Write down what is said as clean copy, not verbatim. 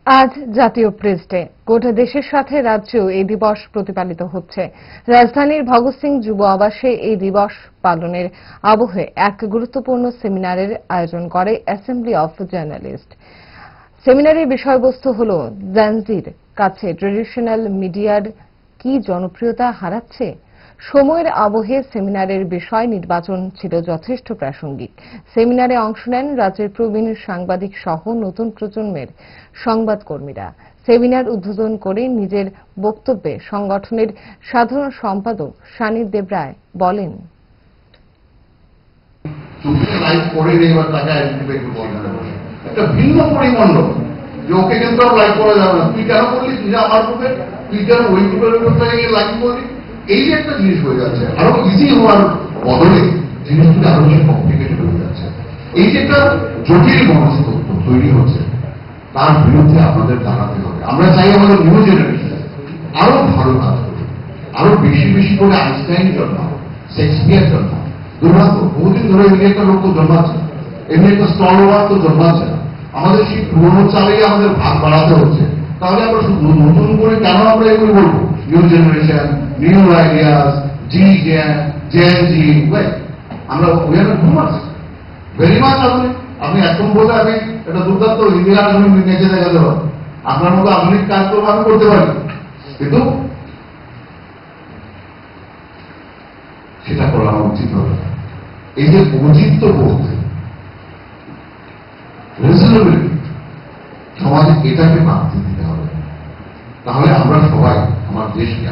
আজ জাতীয় press day. গোটা দেশের সাথে রাজ্যেও এই দিবস প্রতিপালিত হচ্ছে। রাজধানীর ভগৎ সিং যুব আবাসে এই দিবস পালনের আবহে এক গুরুত্বপূর্ণ সেমিনারের আয়োজন করে অ্যাসেম্বলি অফ জার্নালিস্ট। সেমিনারের বিষয়বস্তু হল জেনজির কাছে ট্রেডিশনাল মিডিয়ার কি জনপ্রিয়তা হারাচ্ছে। সময়ের আবহে সেমিনারের বিষয় নির্বাচন ছিল যথেষ্ট প্রাসঙ্গিক। সেমিনারে অংশ নেন রাজ্যের প্রবীণ সাংবাদিক সহ নতুন প্রজন্মের সংবাদকর্মীরা। সেমিনার উদ্বোধন করে নিজের বক্তব্যে সংগঠনের সাধারণ সম্পাদক সানির দেবরায় বলেন, একটা ভিন্ন পরিমণ্ডল যে ওকে কিন্তু লাইক করা যাবে না, তুই কেন করলি, তুই আমার গ্রুপে, তুই কেন ওই গ্রুপের গিয়ে লাইক করলি, এই যে একটা জিনিস হয়ে যাচ্ছে। আরো ইজি হওয়ার বদলে জিনিসগুলো আরো বেশি কমপ্লিকেটেড হয়ে যাচ্ছে। এই যে একটা জটিল মনস্তত্ব তৈরি হচ্ছে, তার বিরুদ্ধে আমাদের দাঁড়াতে হবে। আমরা চাই আমাদের নিউ জেনারেশন আরো ভালো কাজ করবে, আরো বেশি বেশি করে আইনস্টাইন জন্মাও, শেক্সপিয়ার জন্মাও। দুর্ভাগ্য, বহুদিন ধরে এমনি একটা লোক তো জন্মাচ্ছে, এমনি একটা স্টল ওভার তো জন্মাচ্ছে না। আমাদের সেই পুরোনো চালেই আমাদের ভাগ বাড়াতে হচ্ছে। তাহলে আমরা শুধু নতুন করে কেন আমরা এগুলো বলবো new generation, new ideas, Gen Z, আমরা ভেরি মাছ আধুনিক। আপনি এখন বলে আমি এটা দুর্দান্ত ইন্দিরা আধুনিক নেচে দেখাতে পারি, আপনার মতো আধুনিক কাজ করবো আমি করতে পারি, কিন্তু সেটা করা উচিত হবে। এই যে ঔচিত্য বলতে রিজনেবিলিটি, সমাজে এটাকে মানতে দিতে হবে। তাহলে আমরা সবাই আমার দেশকে